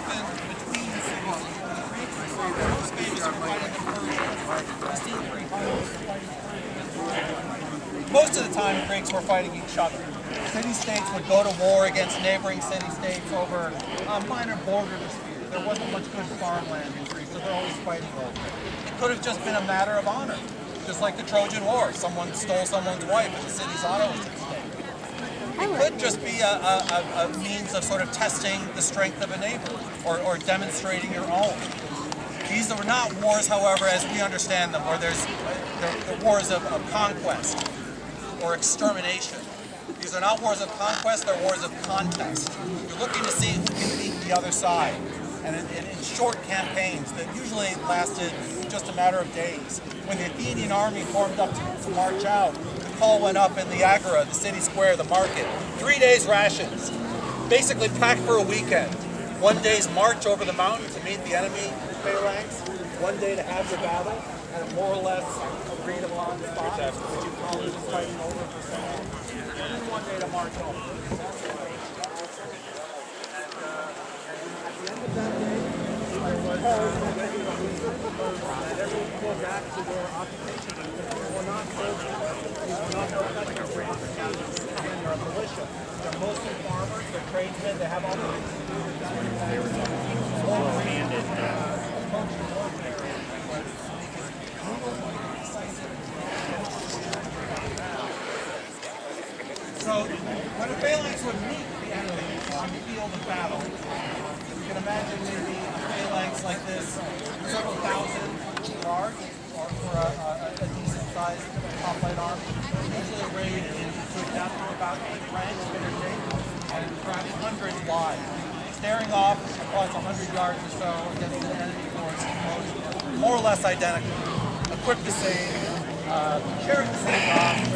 often between cities. Most famous for fighting in Persia. Most of the time, Greeks were fighting each other. City-states would go to war against neighboring city-states over minor border disputes. There wasn't much good farmland in Greece, so they're always fighting over it. It could have just been a matter of honor, just like the Trojan War. Someone stole someone's wife and the city's honor was at stake. It could just be a means of sort of testing the strength of a neighbor or demonstrating your own. These are not wars, however, as we understand them, where there's the wars of conquest or extermination. These are not wars of conquest, they're wars of contest. You're looking to see who can beat the other side. And in short campaigns that usually lasted just a matter of days. When the Athenian army formed up to march out, the call went up in the agora, the city square, the market. 3 days rations, basically packed for a weekend. 1 day's march over the mountain to meet the enemy phalanx. 1 day to have your battle, and more or less agreed upon the spot that you probably was fighting over for so long. And then 1 day to march home. At the end of that day, there was that everyone would go back to their occupation. These were not soldiers. These were not professional rangers. They're militia. They're mostly farmers. They're tradesmen. They have all the So, when a phalanx would meet the enemy on the field of battle, you can imagine maybe a phalanx like this, several thousand yards, or for a decent-sized hoplite army, usually arrayed to adapt to about 8 ranks for their shape, and perhaps hundreds wide, staring off across 100 yards or so against an enemy force, more or less identical, equipped the same, carrying the same arms.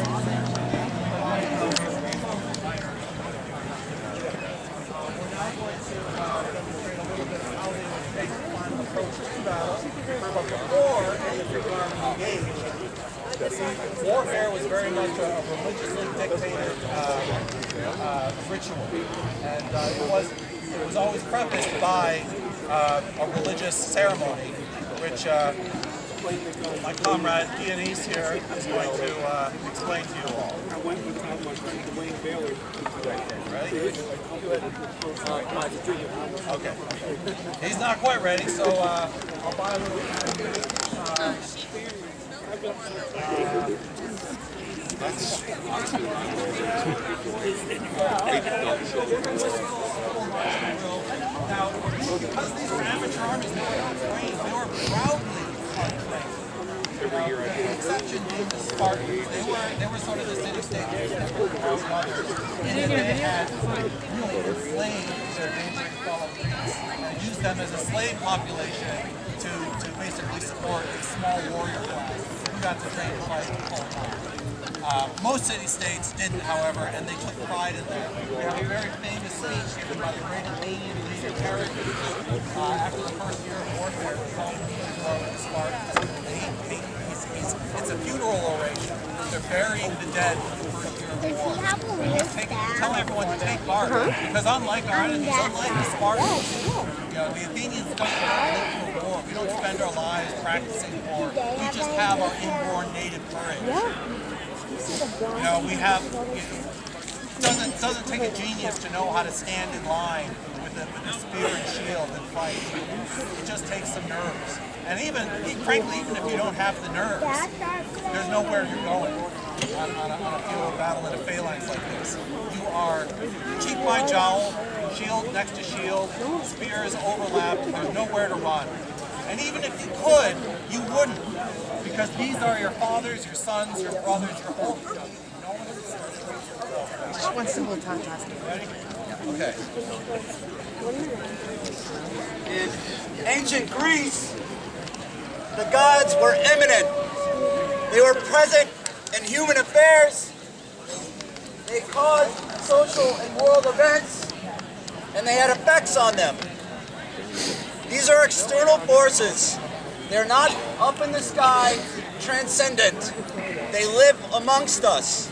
But before any army engaged, warfare was very much a religiously dictated ritual, and it was always prefaced by a religious ceremony, which my comrade Dionys here is going to explain to you all. Ready? Okay. He's not quite ready, so I'll buy a little Now, because these were amateur armies, they were not trained. They were proudly untrained. The exception being the Spartans. They were sort of the city-state others. And then they had really enslaved their neighboring fellow Greeks and used them as a slave population to basically support a small warrior class who got to train fight full time. Most city-states didn't, however, and they took pride in that. We have a very famous speech given by the great Athenian leader Pericles after the first year of warfare to the Spartans. It's a funeral oration. They're burying the dead in the first year of war. Tell everyone to take part, because unlike our enemies, unlike the Spartans, the Athenians don't live for war. We don't spend our lives practicing war. We just have our inborn native courage. We have. It doesn't take a genius to know how to stand in line with a spear and shield and fight. It just takes some nerves. And frankly, even if you don't have the nerves, there's nowhere you're going on a field of battle in a phalanx like this. You are cheek by jowl, shield next to shield, spears overlap, there's nowhere to run. And even if you could, you wouldn't, because these are your fathers, your sons, your brothers, your whole. Just one simple time task. Ready? Okay. In ancient Greece, the gods were immanent. They were present in human affairs. They caused social and world events, and they had effects on them. These are external forces. They're not up in the sky, transcendent. They live amongst us.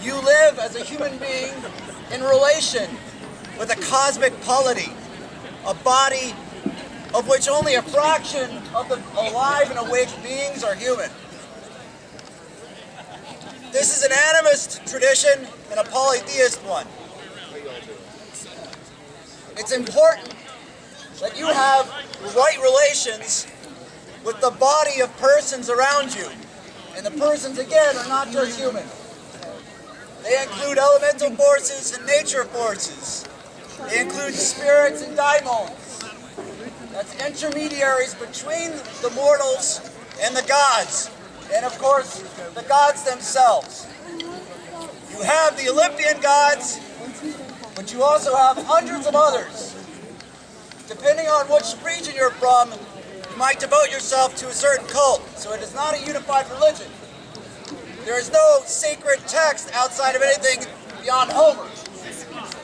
You live as a human being in relation with a cosmic polity. a body of which only a fraction of the alive and awake beings are human. This is an animist tradition and a polytheist one. It's important that you have right relations with the body of persons around you. And the persons, again, are not just human. They include elemental forces and nature forces. They include spirits and daimons. That's intermediaries between the mortals and the gods. And of course, the gods themselves. You have the Olympian gods, but you also have hundreds of others. Depending on which region you're from, you might devote yourself to a certain cult. So it is not a unified religion. There is no sacred text outside of anything beyond Homer.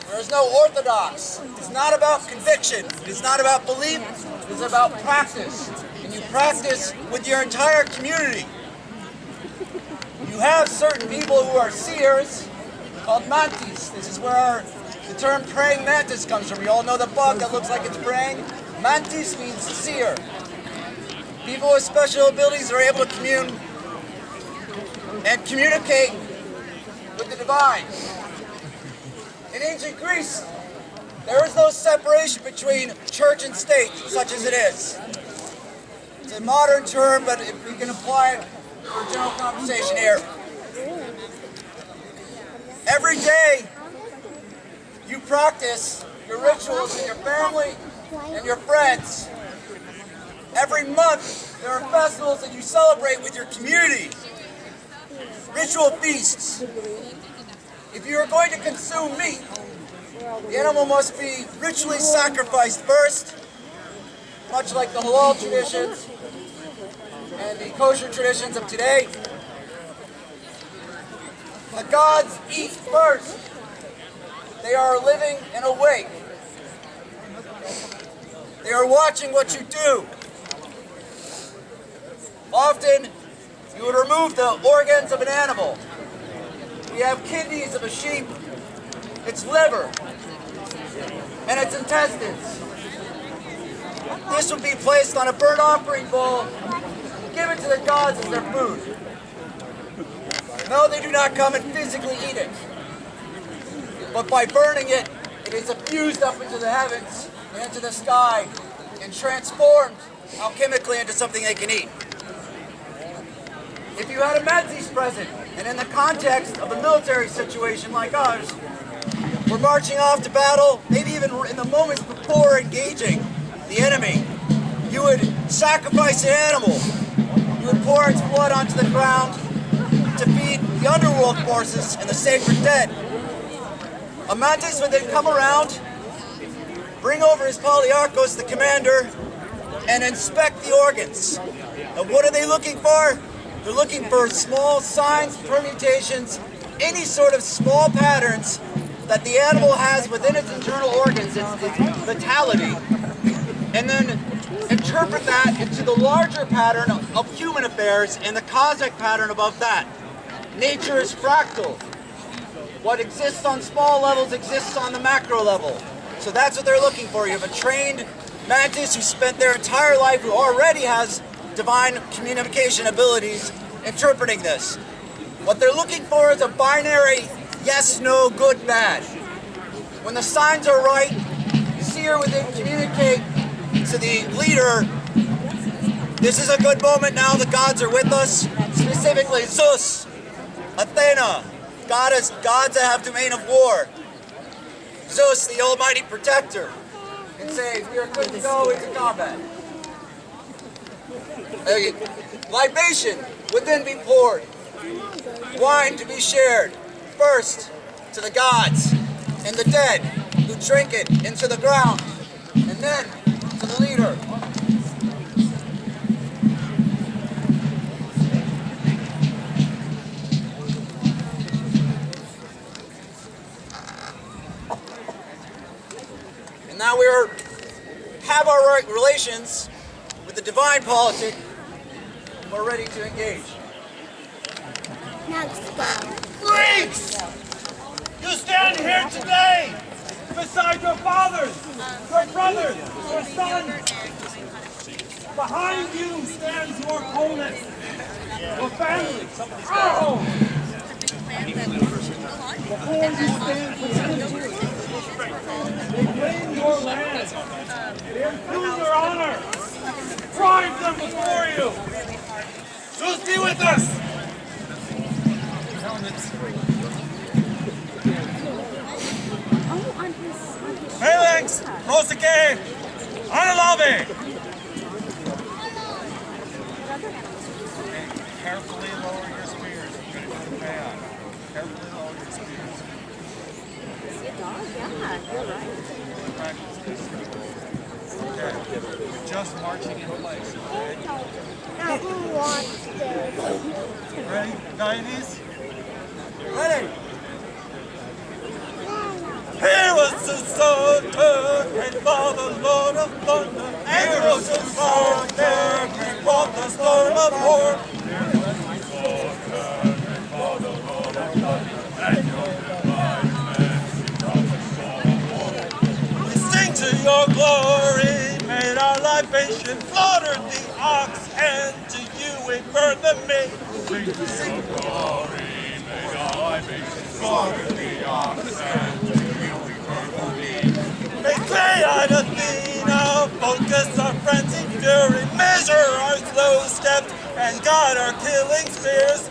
There is no orthodox. It's not about conviction. It's not about belief. It's about practice. And you practice with your entire community. You have certain people who are seers called mantis. This is where the term praying mantis comes from. You all know the bug that looks like it's praying? Mantis means seer. People with special abilities are able to commune and communicate with the divine. In ancient Greece, there was no separation between church and state, such as it is. It's a modern term, but we can apply it for general conversation here. Every day, you practice your rituals with your family and your friends. Every month, there are festivals that you celebrate with your community. Ritual feasts. If you are going to consume meat, the animal must be ritually sacrificed first, much like the halal traditions and the kosher traditions of today. The gods eat first. They are living and awake. They are watching what you do. Often, you would remove the organs of an animal. We have kidneys of a sheep, its liver, and its intestines. This would be placed on a burnt offering bowl, given to the gods as their food. No, they do not come and physically eat it. But by burning it, it is effused up into the heavens and into the sky and transformed alchemically into something they can eat. If you had a mantis present, and in the context of a military situation like ours, we're marching off to battle, maybe even in the moments before engaging the enemy, you would sacrifice an animal. You would pour its blood onto the ground to feed the underworld forces and the sacred dead. A mantis would then come around, bring over his polyarchos, the commander, and inspect the organs. And what are they looking for? They're looking for small signs, permutations, any sort of small patterns that the animal has within its internal organs, its vitality, and then interpret that into the larger pattern of human affairs and the cosmic pattern above that. Nature is fractal. What exists on small levels exists on the macro level. So that's what they're looking for. You have a trained mantis who spent their entire life, who already has divine communication abilities, interpreting this. What they're looking for is a binary yes, no, good, bad. When the signs are right, the seer would then communicate to the leader, this is a good moment now, the gods are with us, specifically Zeus, Athena, gods that have domain of war, Zeus, the almighty protector, and say, we are good to go into combat. Libation would then be poured, wine to be shared, first to the gods and the dead who drink it into the ground, and then to the leader. And now we have our right relations with the divine politic. We're ready to engage. Greeks! You stand here today beside your fathers, your brothers, your sons. Behind you stands your opponent, your family, our home. Before you stand pretending, they claim your land, they improve your honor, drive them before you. Just be with us. Phalanx, close the gate. On the lobby. Carefully lower your spears. You're going to go down. Carefully lower your spears. Yeah, you're right. Okay. You're just marching in place. Okay? Now who wants this? Ready? Dionys? Ready? He was the son and father, Lord of thunder. And the ocean storm there, he brought the storm of war. We sing to your glory, made our libation, slaughtered the ox, and to you we burn the meat. Sing to your glory, made our libation, slaughtered the ox, and to you we burn the meat. May grey-eyed Athena focus our frenzied fury, measure our slow steps, and guide our killing spears.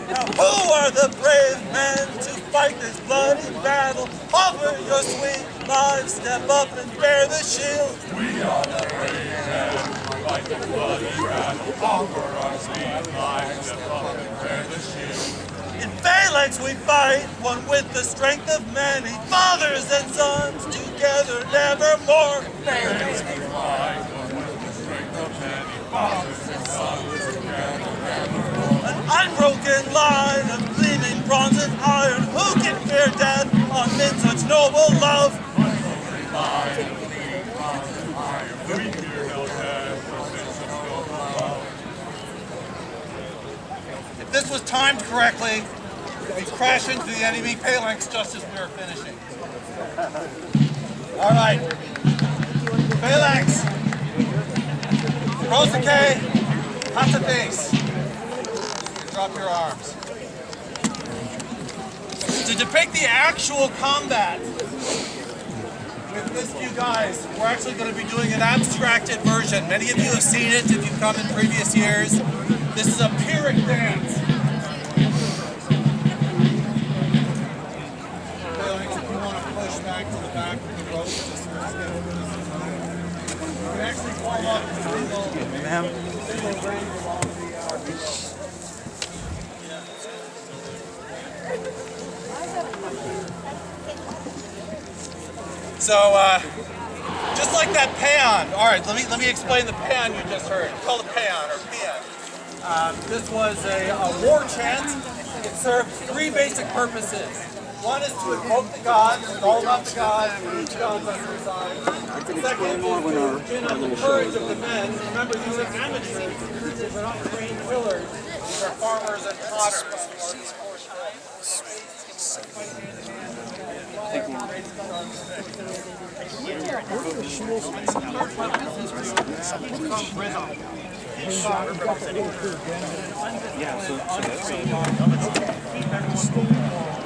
Now who are the brave men to fight this bloody battle? Offer your sweet lives, step up and bear the shield. We are the brave men to fight this bloody battle. Offer our sweet lives, step up and bear the shield. In phalanx we fight, one with the strength of many, fathers and sons together nevermore. Phalanx we fight, one with the strength of many, fathers and sons together nevermore. An unbroken line of gleaming bronze and iron, who can fear death amid such noble love? Unbroken line of gleaming bronze and iron, who can fear no death amid such noble love? If this was timed correctly, we'd crash into the enemy phalanx just as we were finishing. All right, phalanx, Rosake, hot to base. Drop your arms. To depict the actual combat with this few guys, we're actually going to be doing an abstracted version. Many of you have seen it if you've come in previous years. This is a Pyrrhic dance. Phalanx, if you want to push back to the back of the rope, just get over this. You can actually form up a single ring along the rope. So, just like that paean. All right, let me explain the paean you just heard. It's called a paean or paean. This was a war chant. It served three basic purposes. One is to invoke the gods, it's all about the gods, each god's on your side. Second is to gin up the courage of the men. Remember, these are amateurs. These are not trained drillers. These are farmers and potters.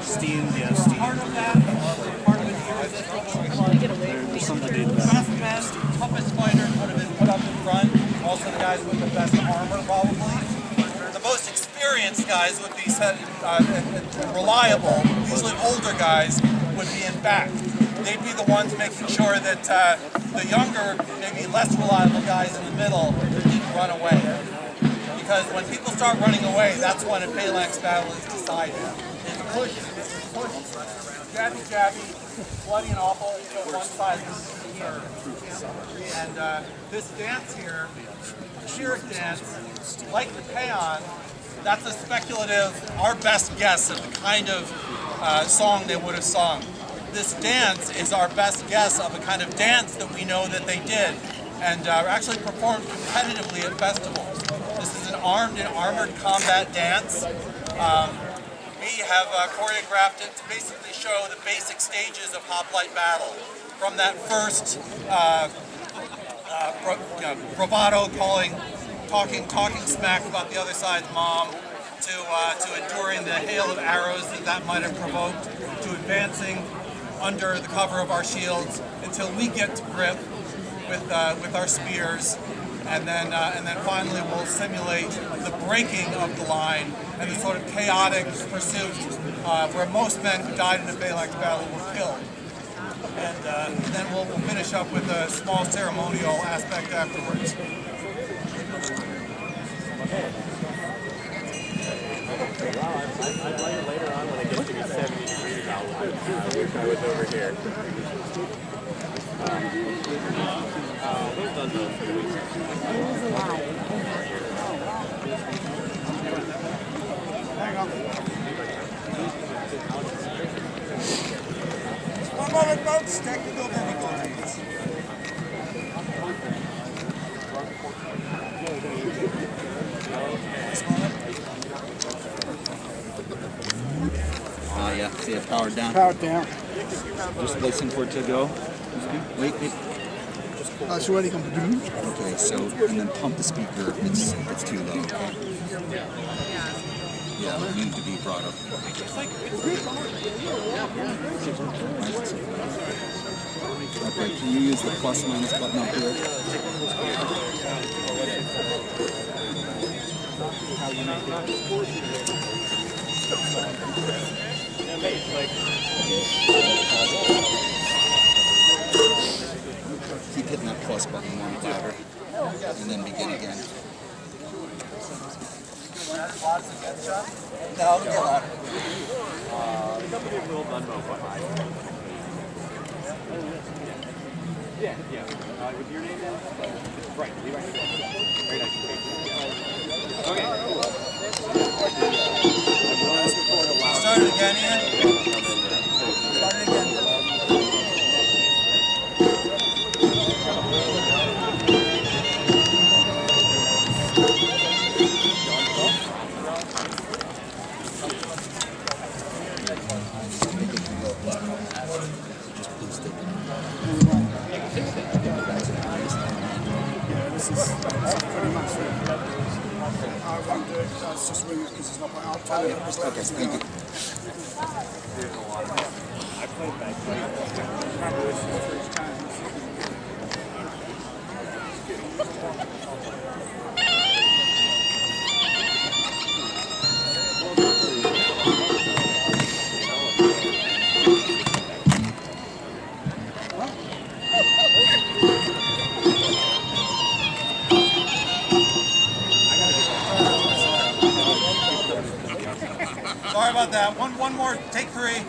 Steam, yes, steam. Part of that, part of it here is this There's something to do with the that. best men, toughest fighters would have been put up in front. Also the guys with the best armor, probably. The most experienced guys would be reliable, usually older guys, would be in back. They'd be the ones making sure that the younger, maybe less reliable guys in the middle didn't run away. Because when people start running away, that's when a phalanx battle is decided. It's push, jabby, jabby, bloody and awful, so one side is served. And this dance here, the Pyrrhic dance, like the paean, that's a speculative, our best guess of the kind of song they would have sung. This dance is our best guess of a kind of dance that we know that they did and actually performed competitively at festivals. This is an armed and armored combat dance. We have choreographed it to basically show the basic stages of hoplite battle, from that first bravado, talking smack about the other side's mom, to enduring the hail of arrows that might have provoked, to advancing under the cover of our shields until we get to grip with our spears, and then finally we'll simulate the breaking of the line and the sort of chaotic pursuit where most men who died in a phalanx battle were killed. And then we'll finish up with a small ceremonial aspect afterwards. I'd like later on when it gets to be 70 degrees out. I wish I was over here. Who's done those for the week? Hang on. One moment, folks. Technical difficulties. Yeah, see it powered down. Powered down. Just listen for it to go. Wait. So what are you going to do? Okay, so, and then pump the speaker if it's too low. Yeah, it needs to be brought up. Okay, can you use the plus minus button up here? Keep hitting that plus button one louder, and then begin again. No, get louder. With your name down? Right. Very nice. Okay. Start it again, Ian. Start it again. This is pretty much it. I won't do it because I was just ringing it because it's not my I'll tell you. Okay, thank you. I played back. Sorry about that. One more, take 3.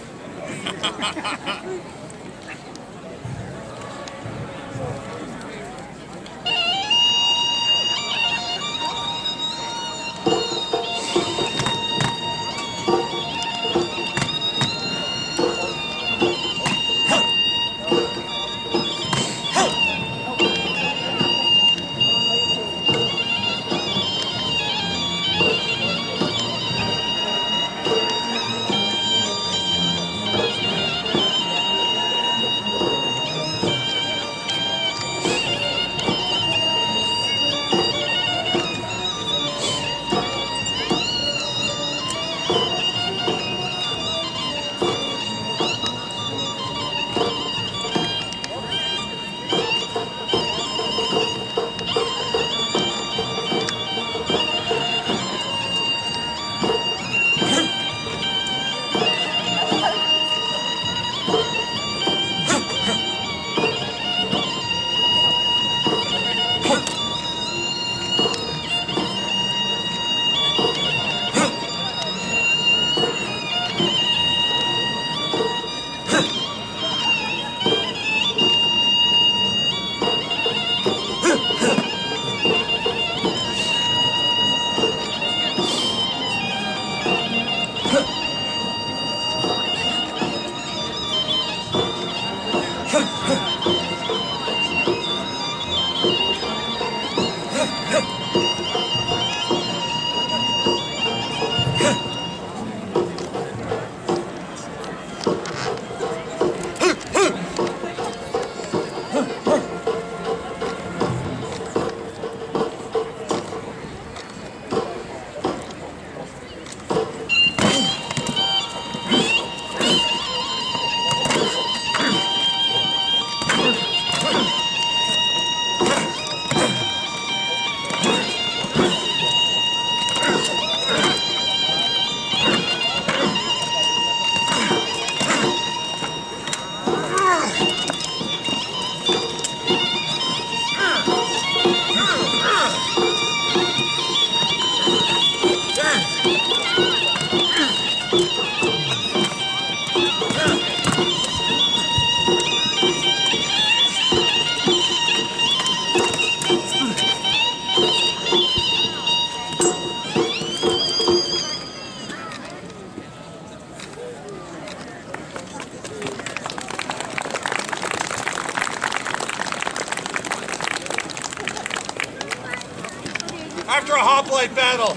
After a hoplite battle,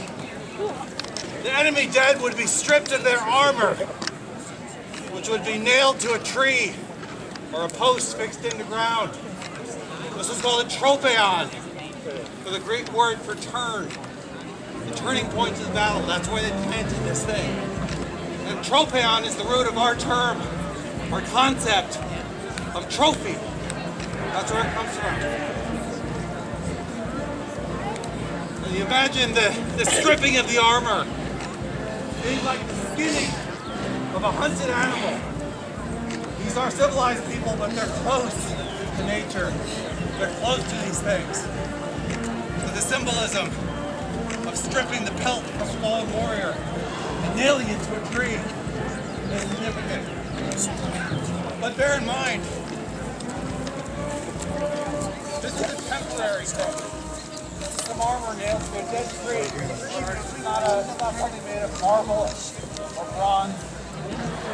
the enemy dead would be stripped of their armor, which would be nailed to a tree or a post fixed in the ground. This was called a tropeon, for the Greek word for turn, the turning point of the battle. That's where they planted this thing. And tropeon is the root of our term, our concept of trophy. That's where it comes from. And you imagine the stripping of the armor being like the skinning of a hunted animal. These are civilized people, but they're close to nature. They're close to these things. So the symbolism of stripping the pelt of a fallen warrior and nailing it to a tree is significant. But bear in mind, this is a temporary thing. Some armor nailed to a dead tree. It's not something made of marble or bronze.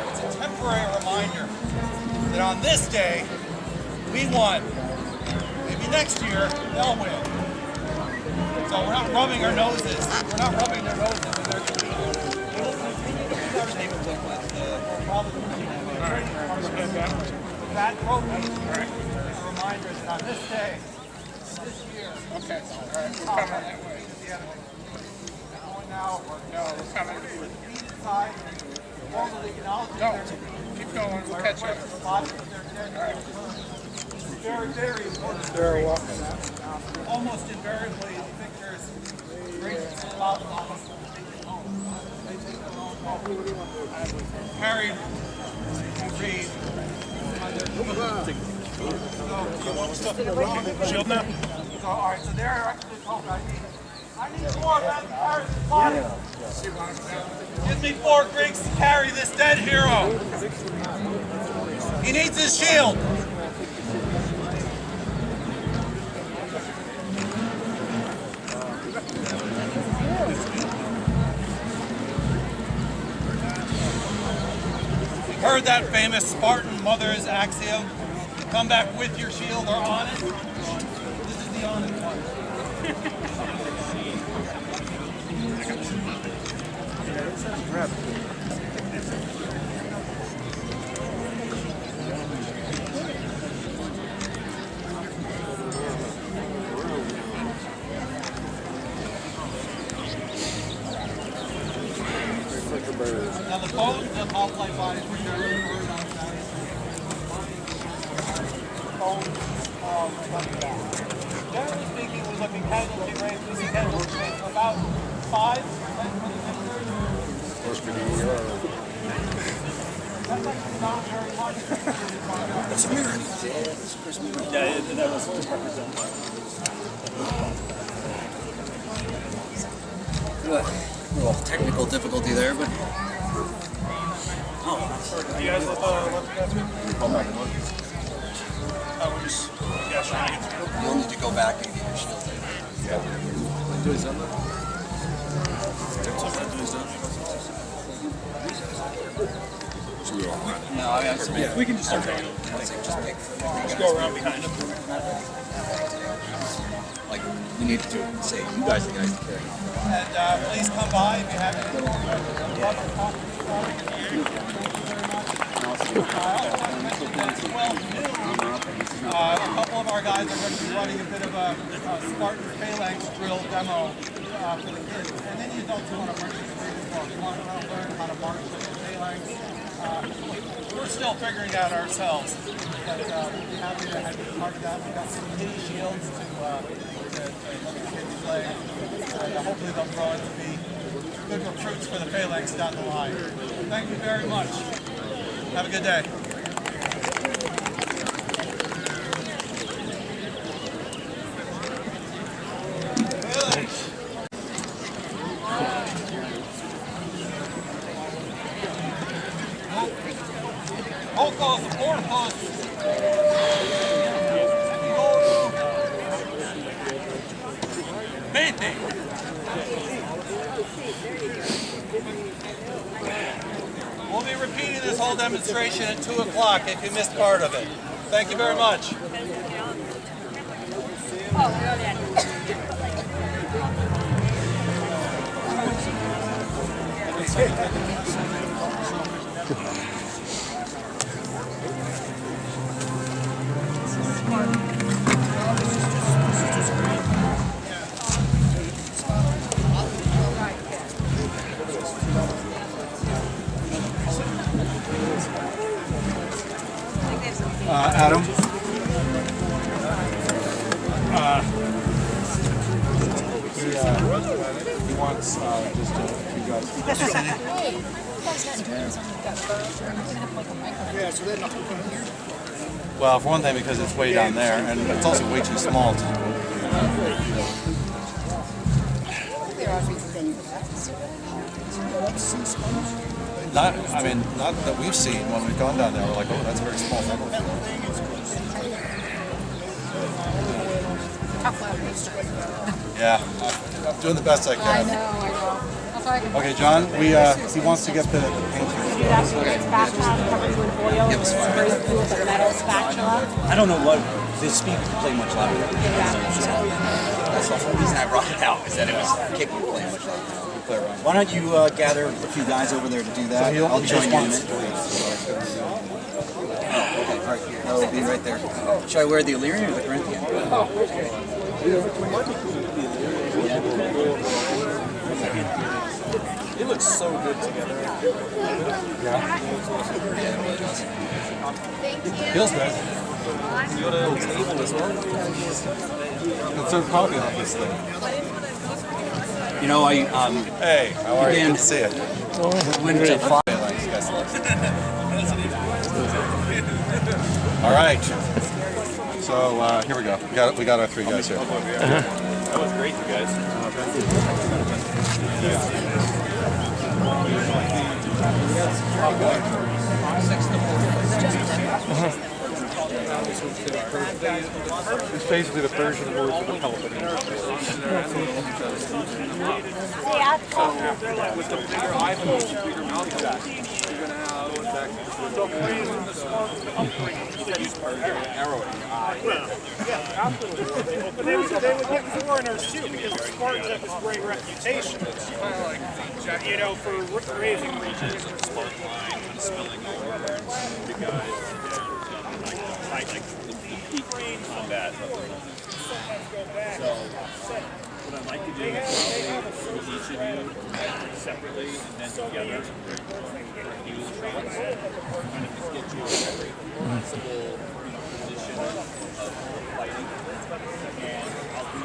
It's a temporary reminder that on this day, we won. Maybe next year, they'll win. So we're not rubbing our noses. We're not rubbing their noses in their defeat. They will continue to do everything we'll probably that trophy is a reminder that on this day, this year. Okay. All right. We're coming that way. The enemy. Going now. No, we're coming. Side. Formally acknowledging No. their defeat. Keep going. We'll catch you. Very, very important. They're walking out. Almost invariably, the victors race to allow the office to take it home. They take their own home. Harry and Reed. So, you want stuff? Shield now. So, all right, so they're actually told I need more men to carry this body. Give me 4 Greeks to carry this dead hero. He needs his shield. You've heard that famous Spartan mother's axiom, come back with your shield or on it. This is the on it one. Now the bones of hoplite bodies were generally burned on Saturday. Bones generally speaking, we're looking casualty rates. We see casualty rates of about 5 for the victors. That's actually not very much. That's American. Yeah, that was just A little technical difficulty there, but You guys left come back and look. We're just trying to get through. you'll need to go back and get your shield. Yeah. Do his own. No, I have some. We can just start taking it. Just go around behind him. Like, we need to say, you guys are the guys to carry. And please come by if you have any more questions. I'd love to talk to you about it. Thank you very much. I also want to mention that as well new. A couple of our guys are going to be running a bit of a Spartan phalanx drill demo for the kids. And any adults who want to participate as well. If you want to learn how to march with the phalanx. We're still figuring it out ourselves. But we'd be happy to have you part of that. We've got some mini shields to let the kids play. And hopefully they'll grow into be good recruits for the phalanx down the line. Thank you very much. Have a good day. Pocos, porcos. Vete. We'll be repeating this whole demonstration at 2 o'clock if you missed part of it. Thank you very much. Adam? He wants just you guys. Well, for one thing, because it's way down there, and it's also way too small to not that we've seen when we've gone down there. We're like, oh, that's very small. Yeah, I'm doing the best I can. I know. That's why I can Okay, John, he wants to get the painting. Do that so it's spatula covered with oil and spray through with a metal spatula. I don't know what the speakers play much louder. That's the whole reason I brought it out, is that it was capable of playing much louder. Why don't you gather a few guys over there to do that? So I'll join you in it. Okay, all right, that'll be right there. Should I wear the Illyrian or the Corinthian? It looks so good together. Yeah. Feels good. You got a little table as well. Let's serve coffee on this thing. You know, I Hey, how are you? Good to see you. went to five. All right. So here we go. We got our 3 guys here. That was great, you guys. It's basically the Persian word for the Peloponnese. With the bigger eyeballs, bigger mouth shots, you're going to have the brain and the spark arrow in your eye. Yeah, absolutely. But they would get foreigners too, because the Spartans have this great reputation. It's kind of like, you know, for raising regions. Smart line and spilling over. The guys, like the peak combat. So, what I'd like to do is probably with each of you separately and then together. Use shots. Kind of just get you a very possible position of fighting. And I'll do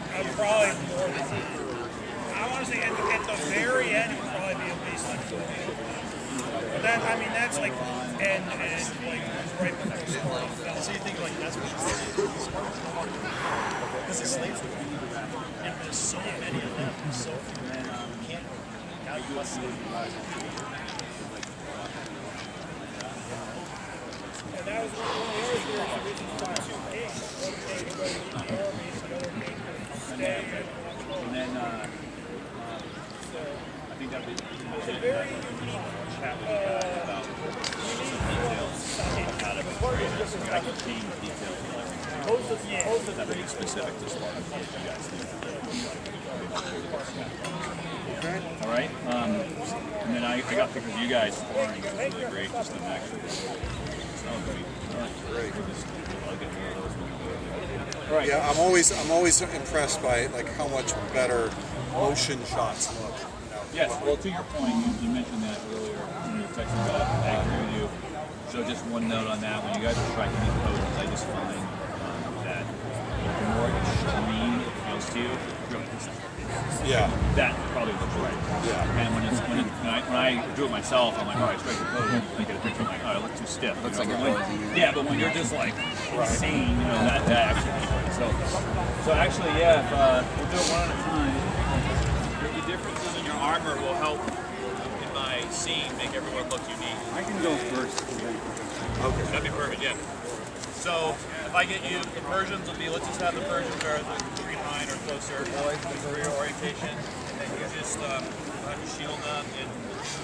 I'd probably more than, I want to say at the very end, it would probably be at least like 4 feet. But that, I mean, that's like end, like right before the Spartans. So you think like that's what you're saying? Because the slaves were and there's so many of them, so you can't calculate them. And that was one of the areas where the original 2 kings, one king who goes to the armies, another king who stay. and then I think that would be It's a very unique chat with you guys about how to create a team detail. That would be specific to Sparta. You guys think. All right. And then I got pictures of you guys scoring. It was really great. Just an actual. Great. Right. Yeah, I'm always impressed by like how much better motion shots look. Yes. Well, to your point, you mentioned that earlier when you were texting about it. I agree with you. So just one note on that: when you guys are striking these poses, I just find that the more extreme it feels to you, Yeah. that probably looks right. Yeah. And when I do it myself, I'm like, all right, strike the pose. I get a picture, I'm like, oh, I look too stiff. Looks like Yeah, but when you're just like insane, you know, that actually looks right. So actually, yeah, if, we'll do it one at a time. The differences in your armor will help in my the scene, make everyone look unique. I can go first. Okay. That'd be perfect, yeah. So if I get you, the Persians will be, let's just have the Persians are the tree line or closer for your orientation. And then you just have your shield up and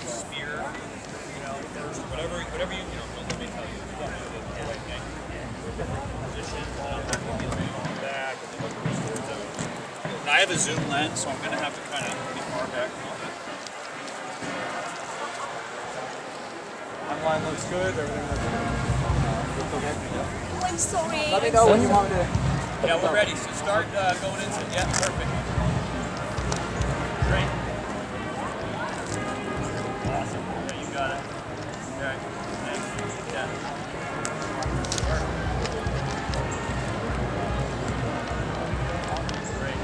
spear, you know, first, whatever you, let me tell you, the right thing. Different positions, back, and then look towards them. Now I have a zoom lens, so I'm going to have to kind of be far back a little bit. Timeline looks good. Everything looks good. I'm sorry. Let me know when you want me to. Yeah, we're ready. So start going into, yeah, perfect. Great. Awesome. Yeah, you got it. Okay. Thanks. Yeah. Great.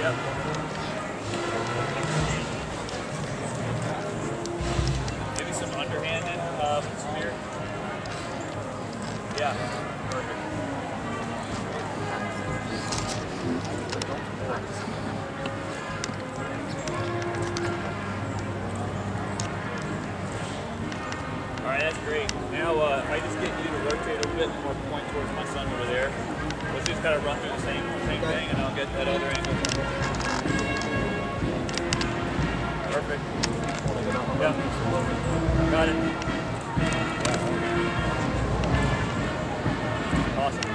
Yep. Maybe some underhanded spear. Yeah, perfect. All right, that's great. Now, if I just get you to rotate a little bit more, point towards my son over there. Let's just kind of run through the same thing, and I'll get that other angle. Perfect. Yeah. Got it. Awesome.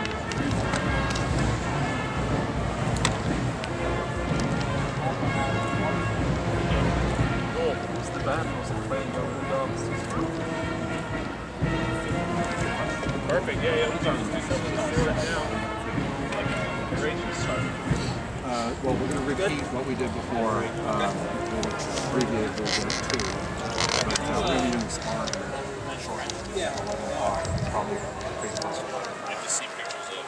Cool. What's the band? Was it playing over the dogs? Perfect. Yeah, we can just do something to slow that down. Great. Well, we're going to repeat what we did before, abbreviated version 2. But we're going to be doing sparring. Yeah. Probably pretty close. I have to see pictures of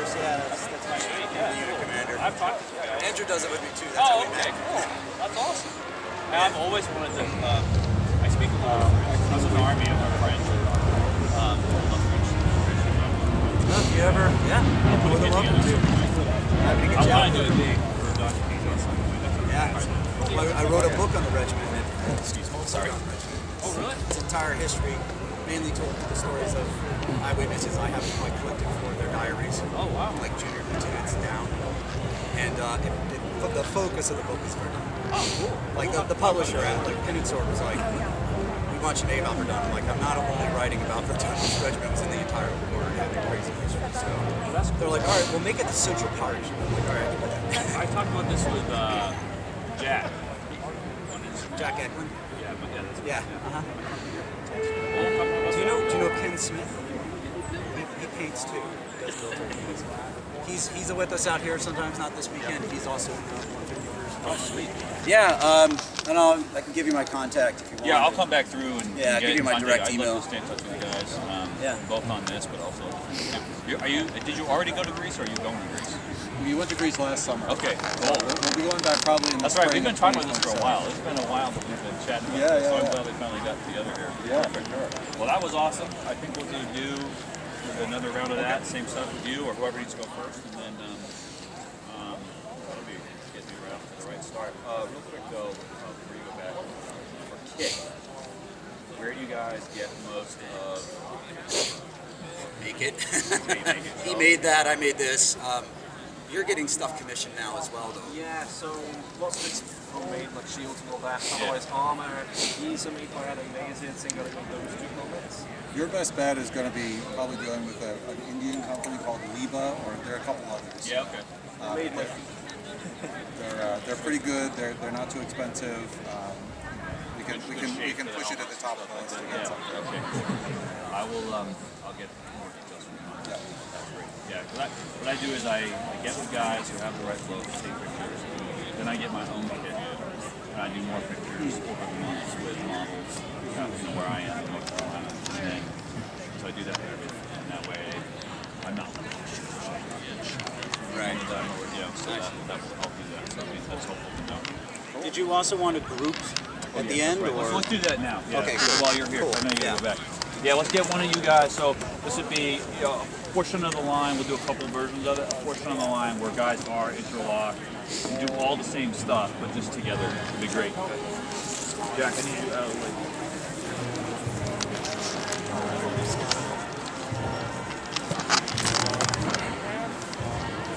That's my unit commander. I've talked to you guys. Andrew does it with me too. That's how we okay, met. cool. That's awesome. I've always wanted to, I speak a little French. I was in the army of French. If you ever, I'm more than welcome to. Happy to get you out. I want to do a big documentary or something. Yeah. I wrote a book on the regiment. Sorry. On the regiment. Oh, really? Its entire history, mainly told the stories of eyewitnesses I have collected for their diaries. Oh, wow. Like junior lieutenants down. And the focus of the book is Verdun. Oh, cool. Like the publisher, like Penning Sword was like, we want you to name about Verdun. I'm like, I'm not only writing about Verdun, this regiment was in the entire war and had a crazy history. So they're like, all right, we'll make it the Central Park. I'm like, all right. I talked about this with Jack. Jack Eklund? Yeah. Do you know Ken Smith? He paints too. He's with us out here sometimes, not this weekend. He's also in Oh, sweet. Yeah, and I can give you my contact if you want. Yeah, I'll come back through and I'll give you my direct email. I'd love to stay in touch with you guys, both on this, but also. Did you already go to Greece, or are you going to Greece? We went to Greece last summer. Okay, cool. We'll be going back probably in the That's right. spring We've been of talking about this for a 2027. while. It's been a while that we've been chatting about this, so I'm glad we finally got together here. Yeah, for sure. Well, that was awesome. I think we'll do another round of that, same stuff with you, or whoever needs to go first, and then that'll be get me right off to the right start. Real quick though, before you go back, for kick, where do you guys get most of? Make it. He made that. I made this. You're getting stuff commissioned now as well, though. Yeah, so lots of it's homemade, like shields and all that. Otherwise, armor, these are made by other lasers and got those two helmets. Your best bet is going to be probably dealing with an Indian company called Liba, or there are a couple others. Yeah, okay. They're pretty good. They're not too expensive. We can push it at the top of the list to get something. Okay, cool. I will. I'll get more details from you. Yeah. That's great. Yeah, what I do is I get with guys who have the right clothes, take pictures. Then I get my own kit, and I do more pictures over the months with models, where I am in North Carolina. And then, so I do that for everything. And that way, I'm not Right. So that will help you there. So that's helpful to know. Did you also want a group at the end? Right. Or? Let's do that now. Yeah. Okay, so cool. while you're here, Cool. I know you gotta go back. Yeah, let's get one of you guys. So this would be, portion of the line, we'll do a couple versions of it, a portion of the line where guys are interlocked and do all the same stuff, but just together. It'll be great. Jack, I need you out of the way.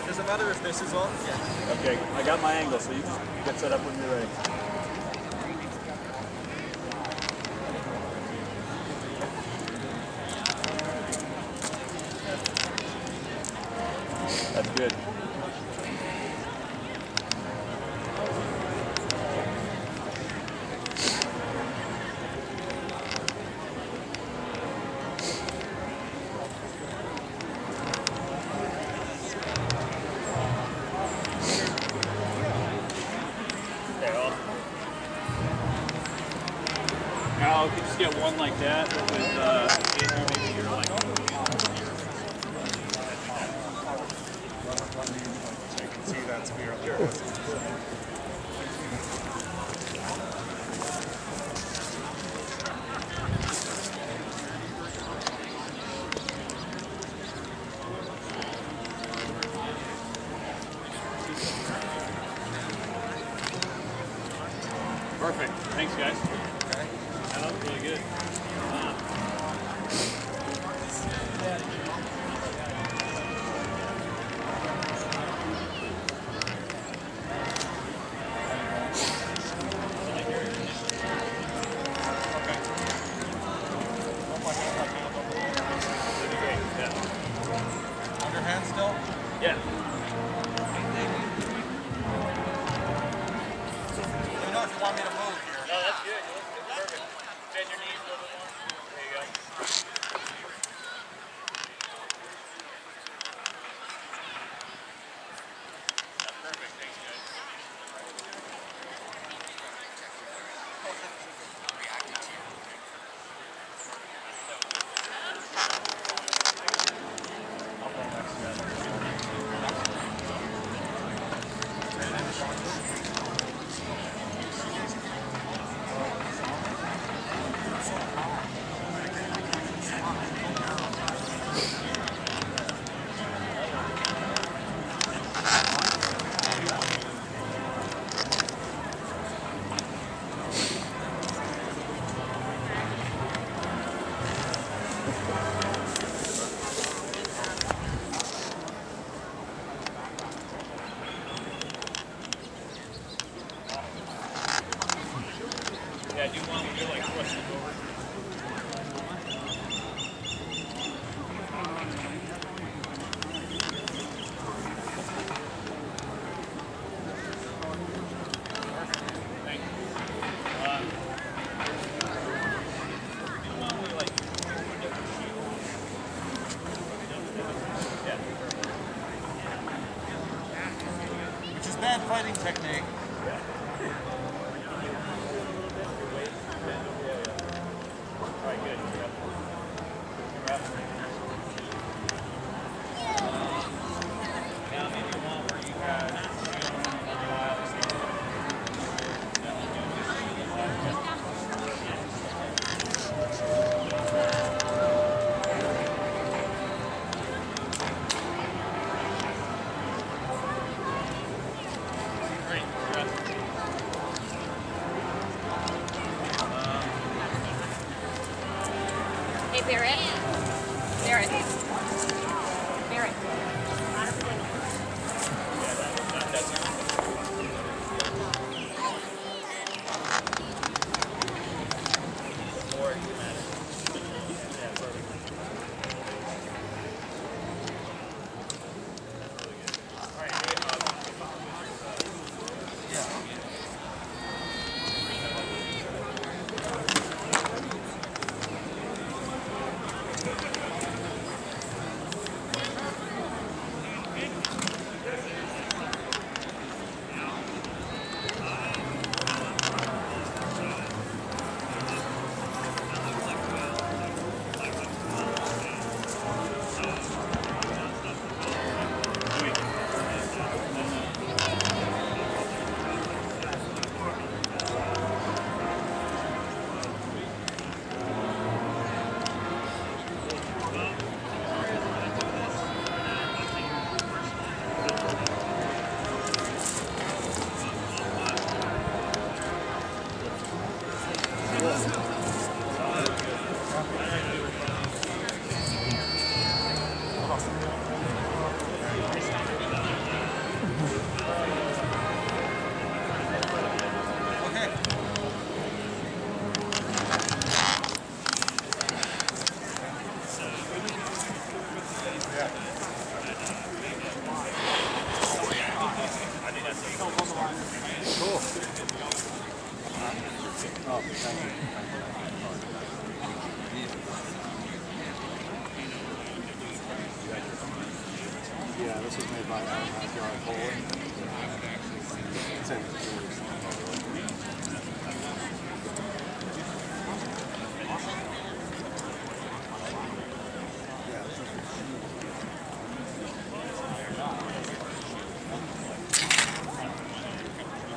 Does it matter if this is on? Yeah. Okay, I got my angle, so you get set up when you're ready. That's good. Now, if you just get one like that, with maybe you're like. I can see that spear up there. Perfect. Thanks, guys. That was really good. Underhand still? Yeah. Let me know if you want me to move here. No, that's good. Perfect. Bend your knees a little bit more. There you go. That's perfect. Thanks, guys. Yeah, do one where you're like crushing it over. Thank you. Do one where you're like different sheet. Yeah. Which is bad fighting technique. Alright, good. You're up. You're up. Now maybe one where you guys great. You're up. Hey, Barrett. Barrett. Barrett. Yeah, this was made by Poland.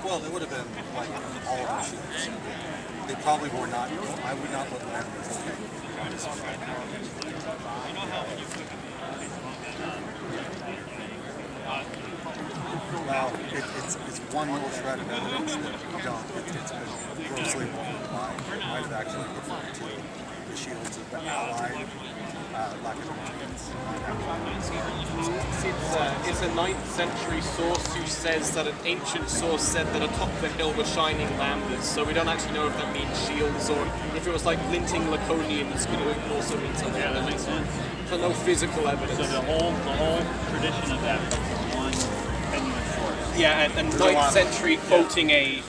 Well, they would have been like all of the shields. They probably were not. I would not let them. Well, it's one little shred of evidence that we don't. It's been grossly multiplied. It might have actually referred to the shields of the Allied Lacedaemonians. It's a 9th century source who says that an ancient source said that atop the hill were shining lambers, so we don't actually know if that means shields or if it was like glinting Laconians could also mean something. Yeah, that makes sense. So no physical evidence. So the whole tradition of that comes from one tenuous source. Yeah, and 9th century quoting a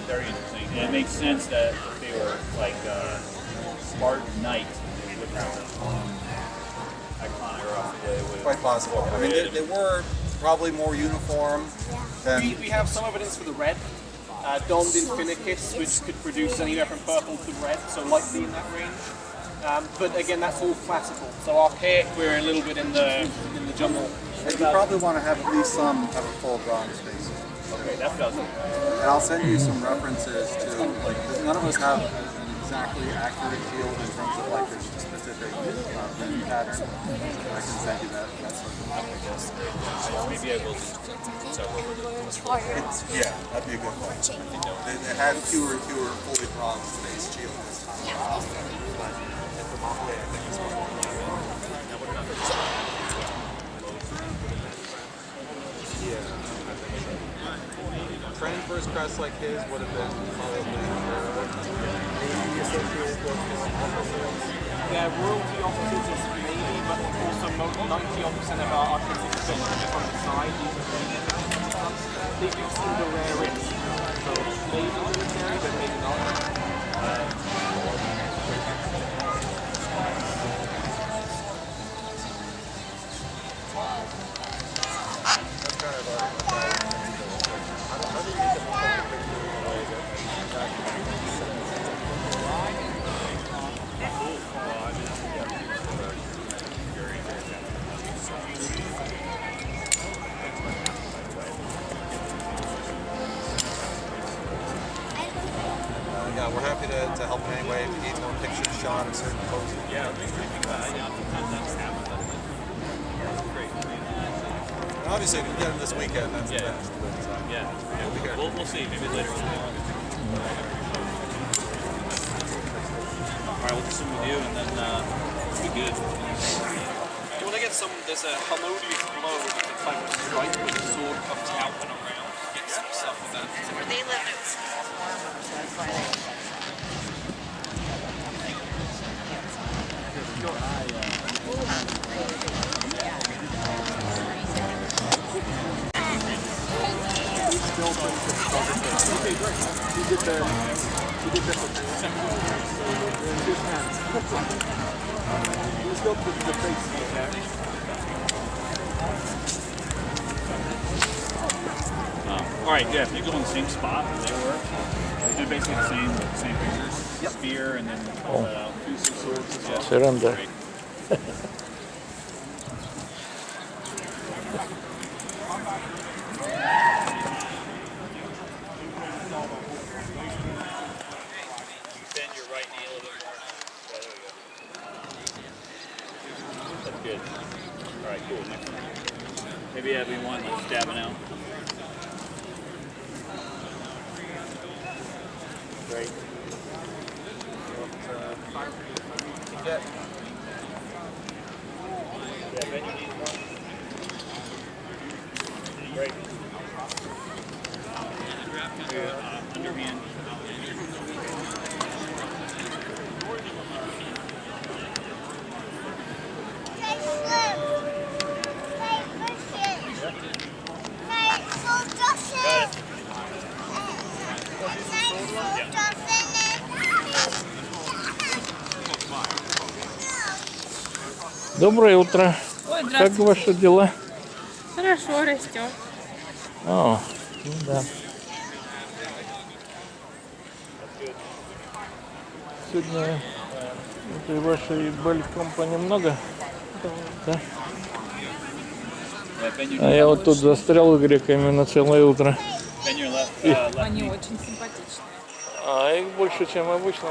very interesting. And it makes sense that they were like Spartan knights would have iconic. Quite possible. I mean, they were probably more uniform than. We have some evidence for the red. Donned in Finicus, which could produce anywhere from purple to red, so likely in that range. But again, that's all classical. So archaic, we're a little bit in the jungle. And you probably want to have at least some have a full bronze face. Okay, that does it. And I'll send you some references to, like, none of us have an exactly accurate field in terms of like there's specific ring pattern. I can send you that sort of thing, I guess. Maybe I will do Yeah, that'd be a good one. It had fewer fully bronze face shield this time. But I think it's one. Training for his crest like his would have been probably maybe associated with Yeah, royalty officers is maybe, but also 90% of our artistic expression from the side. They do seem to wear it, so maybe military, but maybe not. Yeah, we're happy to help in any way if you need more pictures shot of certain poses. Yeah, and obviously, if we get them this weekend, that's the best. But, we'll see. Maybe later. All right, we'll do some review and then it'll be good. You want to get some, there's a harmonious blow, which is a type of strike with the sword comes out and around. Get some stuff with that. So where they live in small farmers, that's why they... Okay, great. He did this with in good hands. Let's go to the face, okay? All right, yeah, if you go in the same spot that they were, they do basically the same pictures. Yep. Spear and then two swords as well. Surrender. Bend your right knee a little bit more. Yeah, there we go. That's good. All right, cool. Next one. Maybe have one like stabbing out. Great. yeah. Yeah, bend your knees more. Great. Underhand. Доброе утро. Ой, Как ваши дела? Хорошо, растем. О, ну да. Сегодня этой вашей балькомпании много? Да. А я вот тут застрял греками на целое утро. Они очень симпатичные. А их больше, чем обычно.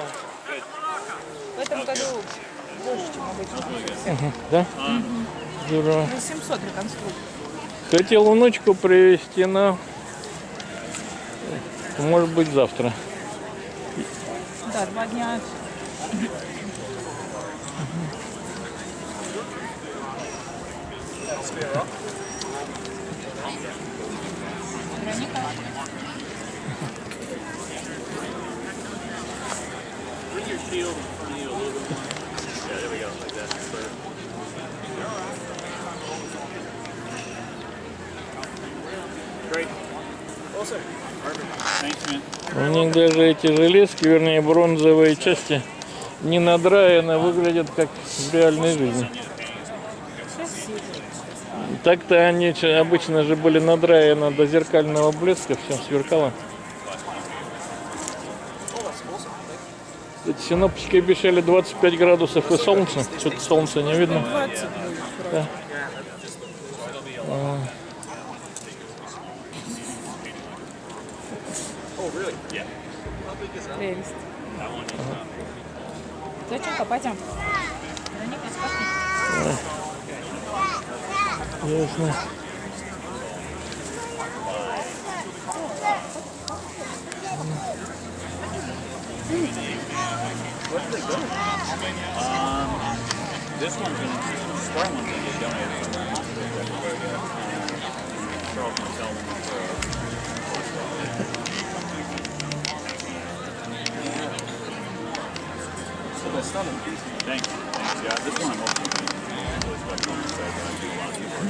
В этом году больше, чем обычно. Да? Здорово. 800 реконструкторов. Хотел внучку привезти, но может быть завтра. Да, 2 дня. Вероника. У них даже эти железки, вернее бронзовые части, не надраены, выглядят как в реальной жизни. Так-то они обычно же были надраены до зеркального блеска, все сверкало. Синоптики обещали 25 градусов и солнце. Что-то солнца не видно. 20. Да. Прелесть. Доченька, пойдем. Вероника, спасибо. Ясно. This one's going to start one that they donated from Charles can sell them so that's not a piece. Thanks. Yeah, this one I'm hoping to really special on the site that I do a lot of people.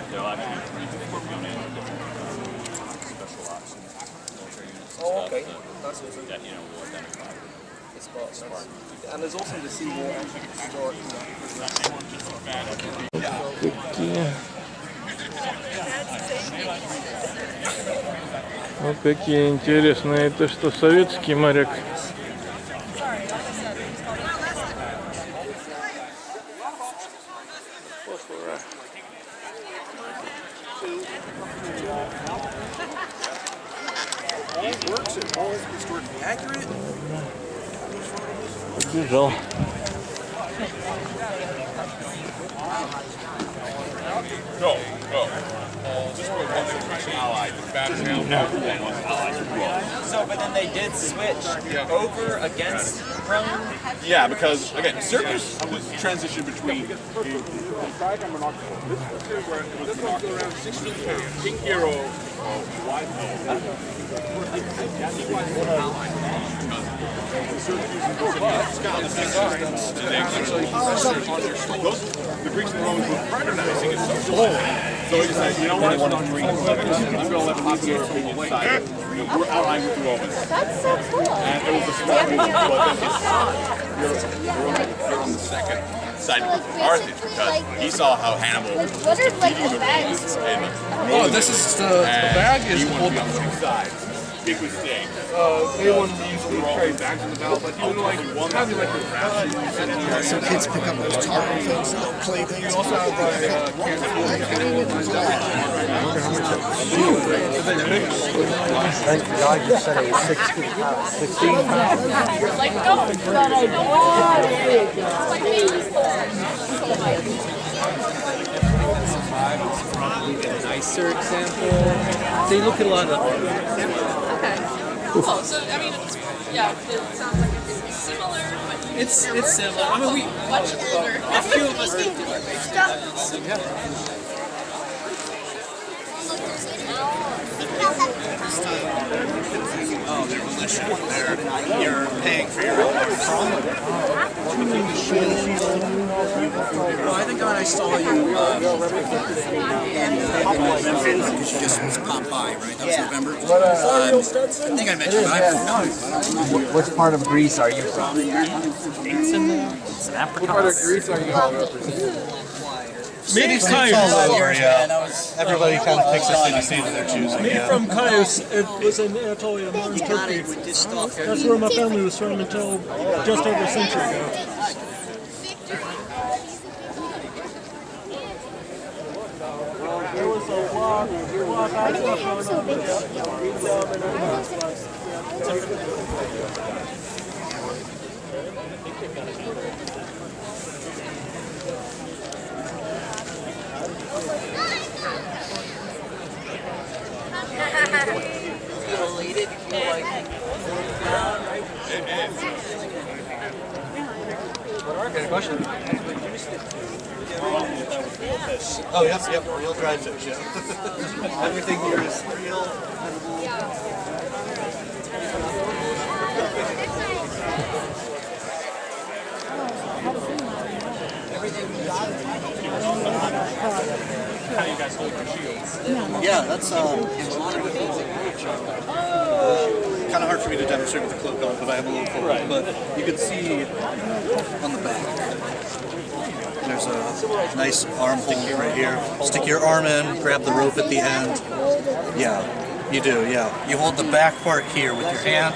They'll actually donate special ops and military units and stuff that, you know, will identify. And there's also the seawall historic. Вот какие интересные. Это что, советский моряк? Побежал. So, but then they did switch over against Rome? Yeah, because, again, Circus was transition between King Hero, the Greeks and Romans were fraternizing it so he said, you know what, I'm going to let the European side, we're allied with the Romans. That's so cool. And it was a smart move you're on the second side of Carthage because he saw how Hannibal was What are like defeating the the bags? Romans. Oh, this is the bag is he wanted on two sides. Big mistake. they wouldn't usually carry bags in the battle, but even like having like a ration. Some kids pick up those target things, play things. You also have canned food. Thank God you said it was 16 pounds. 16 pounds. Like, no, but I Probably a nicer example. They look at a lot of. Okay. Oh, so I mean, it's, yeah, it sounds like it's similar, but It's similar. I mean, we much older. a few of us do our basic. So yeah. of their volition. You're paying for your own. Well, I think I saw you in November because you just popped by, right? That was November. I think I mentioned it. I don't know. Which part of Greece are you from? It's What part of Greece are you all representing? Me from Chios. Everybody kind of picks a city state of their choosing. Me from Chios. It was in Anatolia, modern Turkey. That's where my family was from until just over a century ago. There was a lot of stuff going Question? Oh, yep, real dried fish, yeah. Everything here is real. How you guys hold your shields? Yeah, that's kind of hard for me to demonstrate with the cloak on, but I have a little cloak. Right. But you can see on the back, there's a nice arm hole right here. Stick your arm in, grab the rope at the end. Yeah, you do, yeah. You hold the back part here with your hand,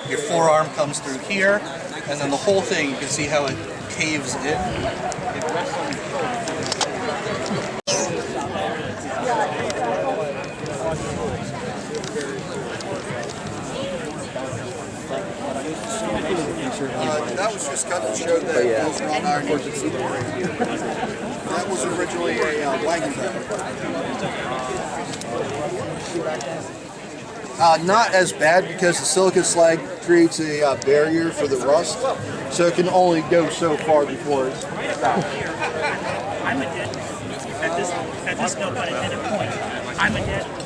your forearm comes through here, and then the whole thing, you can see how it caves in. It rests on your That was just cut to show that those wrought iron engines. That was originally a wagon bed. Not as bad because the silica slag creates a barrier for the rust, so it can only go so far before it's stopped. I'm a dead man. At this no pun intended point, I'm a dead man.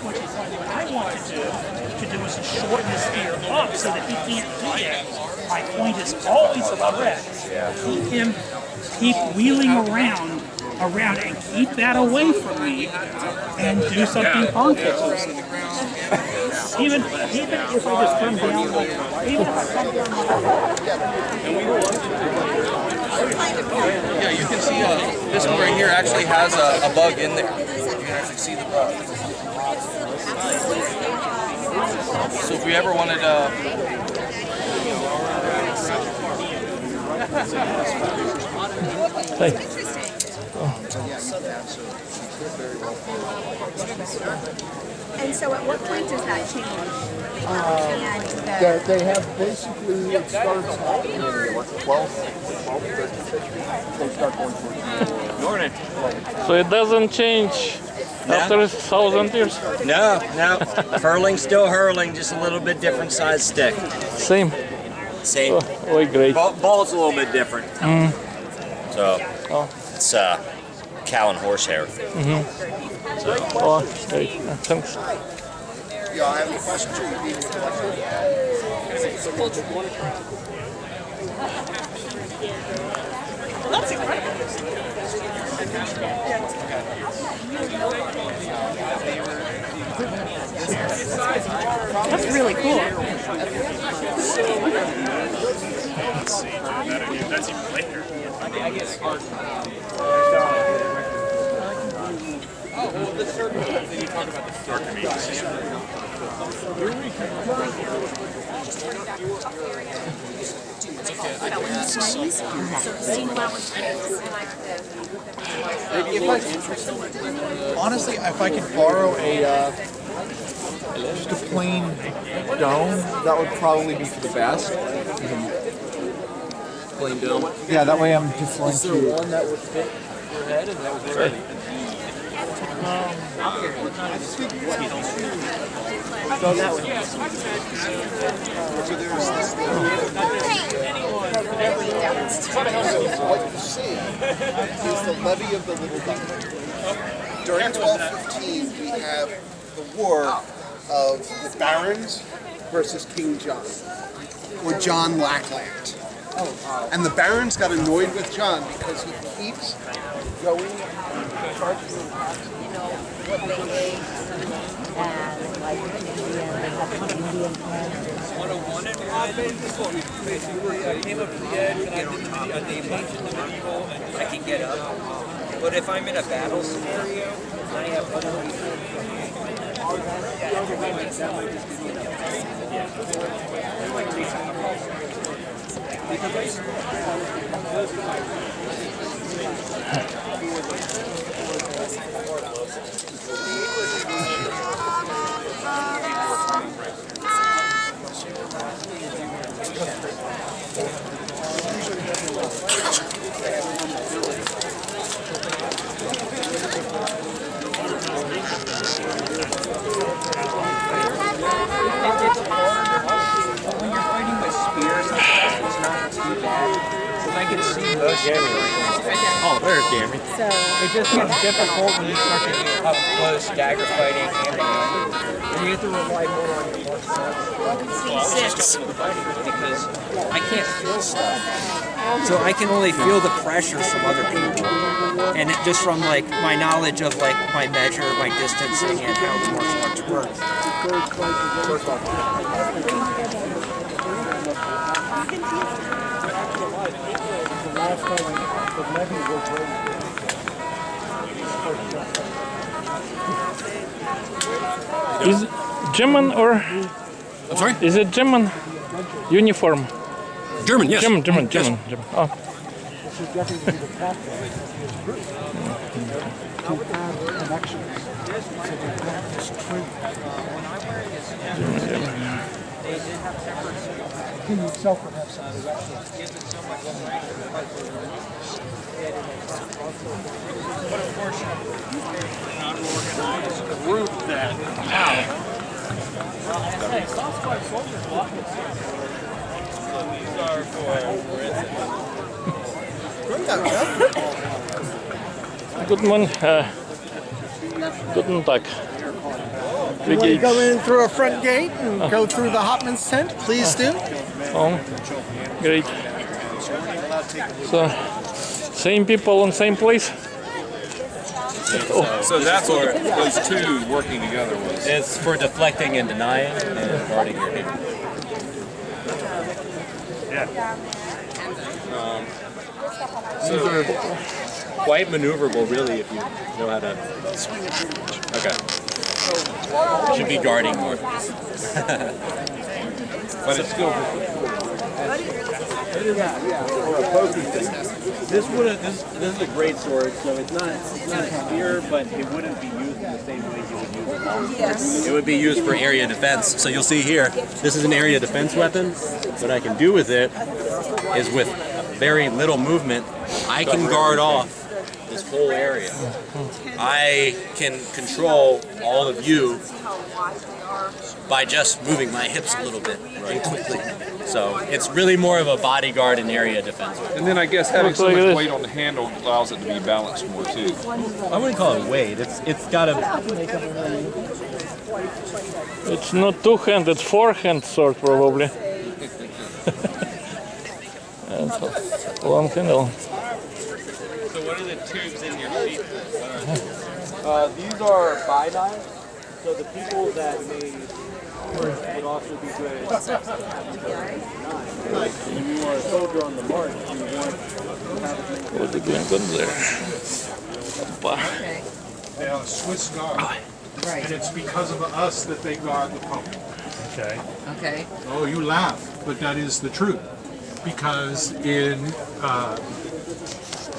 Which is what I want to do is to shorten the spear up so that he can't do that. My point is always correct. Keep wheeling around and keep that away from me and do something funky. Even if I just come down, even if I come down. Yeah, you can see this one right here actually has a bug in there. You can actually see the bug. So if we ever wanted to... Hey. And so at what point does that change? They have basically, it starts out in the 12th, 13th century. They start going towards So it doesn't change after 1,000 years? No. Hurling, still hurling, just a little bit different size stick. Same. Same. Oh, great. Ball's a little bit different. So it's cow and horsehair. So. Oh, great. Thanks. Yeah, I have any questions or you need to That's incredible. That's really cool. Let's see. That's even later. I guess art. Oh, well, the circle, then you talk about the circle. Honestly, if I could borrow just a plain dome, that would probably be for the best. Plain dome. Yeah, that way I'm differentiated. Is there one that would fit your head and that would be ready? So that would what you see is the levy of the Little Duck. During 1215, we have the war of the barons versus King John, or John Lackland. And the barons got annoyed with John because he keeps going and charging them taxes. What they ate, and like Indian, they have some Indian plants. 101 and basically I came up to the edge and I did the ancient, the medieval, and I can get up. But if I'm in a battle scenario, I have other when you're fighting with spears, it's not too bad. Because I can see most Oh, there's Gammy. So it just gets difficult when you start to get up close, dagger fighting, hand to hand. And you have to rely more on your horse. Because I can't feel stuff. So I can only feel the pressures from other people. And it, just from like my knowledge of like my measure, my distancing, and how the martial arts work. Is it German or? I'm sorry? Is it German uniform? German, yes. German. Oh. He himself would have some directions. But of course, not organized group that these are Guten Tag. You want to go in through a front gate and go through the Hopman's tent? Please do. Oh, great. So, same people in same place? So that's what those two working together was. It's for deflecting and denying and guarding your hip. Yeah. These are quite maneuverable, really, if you know how to swing it. Okay. Should be guarding more. But it's still. This is a great sword, so it's not a spear, but it wouldn't be used in the same way you would use a long sword. It would be used for area defense. So you'll see here, this is an area defense weapon. What I can do with it is with very little movement, I can guard off this whole area. I can control all of you by just moving my hips a little bit and quickly. So it's really more of a bodyguard and area defense. And then I guess having so much weight on the handle allows it to be balanced more too. I wouldn't call it weight. It's got a. It's not two-hand, it's four-hand sword probably. It's a long handle. So what are the tubes in your sheath? These are by knives, so the people that made would also be good at having knives. When you are a soldier on the march, you want to have as many. What are going on there? They are Swiss guard. Right. And it's because of us that they guard the Pope. Okay. Okay. Oh, you laugh, but that is the truth. Because in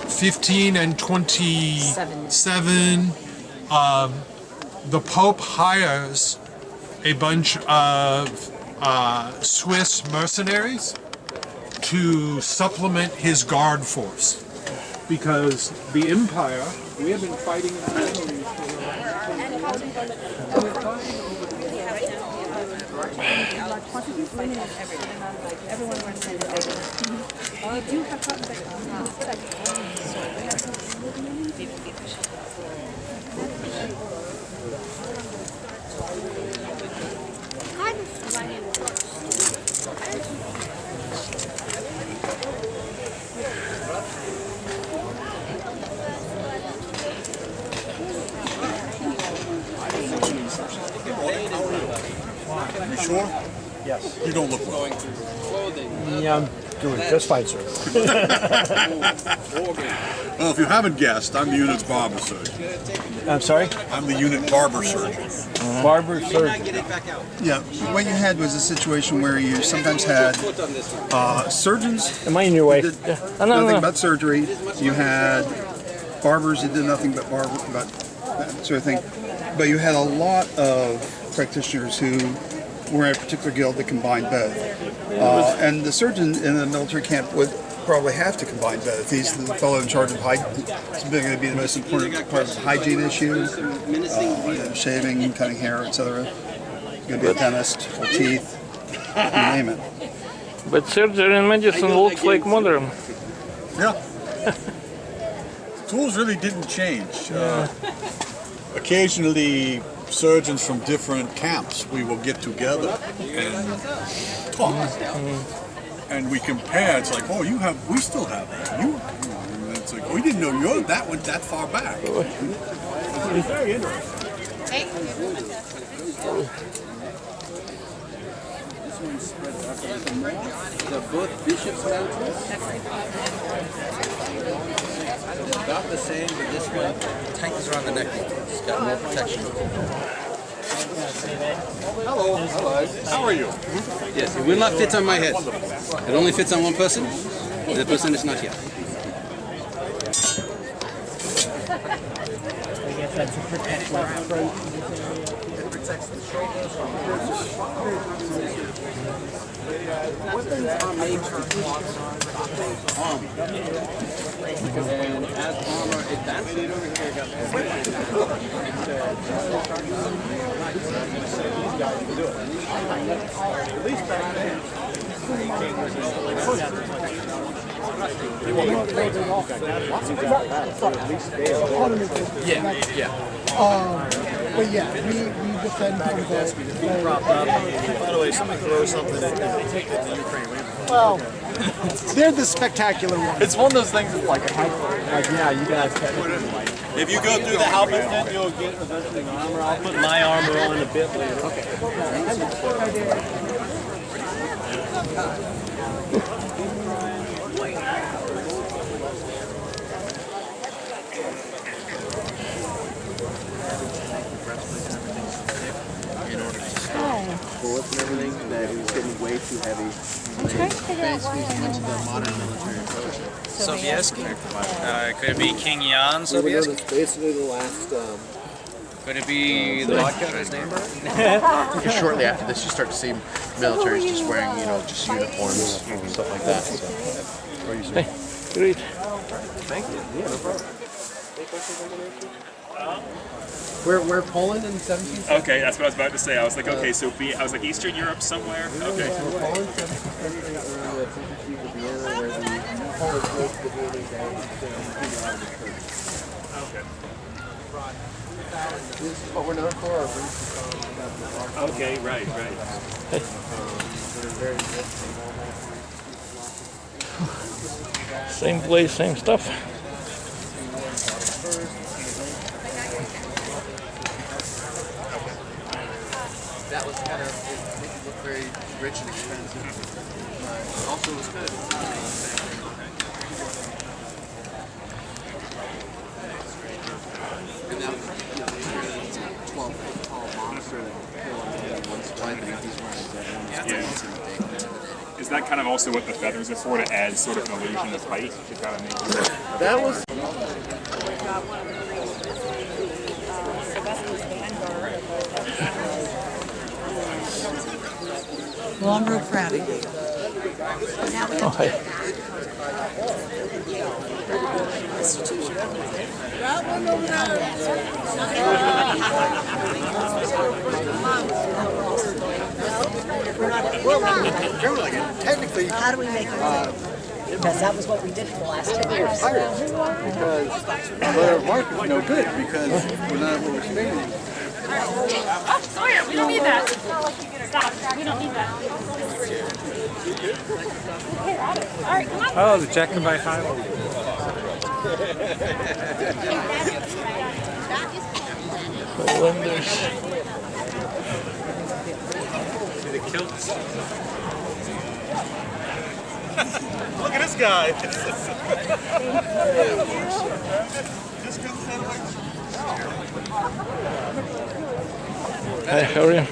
15 and 27, the Pope hires a bunch of Swiss mercenaries to supplement his guard force. Because the Empire, we have been fighting in the Middle East sure? Yes. You don't look well. Yeah, I'm doing just fine, sir. Well, if you haven't guessed, I'm the unit's barber surgeon. I'm sorry? I'm the unit barber surgeon. Barber surgeon. Yeah, what you had was a situation where you sometimes had surgeons. Am I in your way? Who did nothing but surgery. You had barbers who did nothing but that sort of thing. But you had a lot of practitioners who were in a particular guild that combined both. And the surgeon in the military camp would probably have to combine both. He's the fellow in charge of hygiene. It's going to be the most important part of the hygiene issue, shaving, cutting hair, etc. Going to be a dentist for teeth, you name it. But surgery and medicine looks like modern. Yeah. Tools really didn't change. Occasionally, surgeons from different camps, we will get together and talk. And we compare. It's like, oh, we still have that. And it's like, we didn't know that went that far back. It's very interesting. They're both bishop's mountains. They're about the same, but this one tightens around the neck. It's got more protection. Hello. Hello. How are you? Yes, it will not fit on my head. It only fits on one person. The person is not here. I guess that's to protect my throat. It protects the shoulders from weapons are made from armor. And as armor advances, But yeah, we defend from the propped up. By the way, somebody throw something at the Ukraine. well, they're the spectacular ones. It's one of those things that's like, yeah, you guys if you go through the helmet, then you'll get eventually armor. I'll put my armor on a bit later. Okay. Bullets and everything, that it was getting way too heavy. Basically went to the modern military approach. Sobieski? Could it be King Jan Sobieski? It's basically the last. Could it be the vodka or his name? Because shortly after this, you start to see militaries just wearing, just uniforms and stuff like that. So, what are you saying? Great. Thank you. Yeah, no problem. We're Poland in 17th century. Okay, that's what I was about to say. I was like, okay, so I was like Eastern Europe somewhere. Okay. So we're Poland 17th century, where the Polish was the ruling Okay. This is what we're known for. Okay, right. Same place, same stuff. That was kind of, it looked very rich and expensive. Also, it was kind of and that was, 12-foot tall monster that would kill one spline to make these runs. Is that kind of also what the feathers are for, to add sort of an illusion of height? To kind of make that was. Long rope crabby. Oh, hi. Technically, how do we make it? Because that was what we did for the last 10 years. Because our market is no good because we're not what we're spending. Oh, Sawyer, we don't need that. Stop. We don't need that. All right, come on. Oh, the Jack and by Highland. kilts. Look at this guy. Hi, how are you?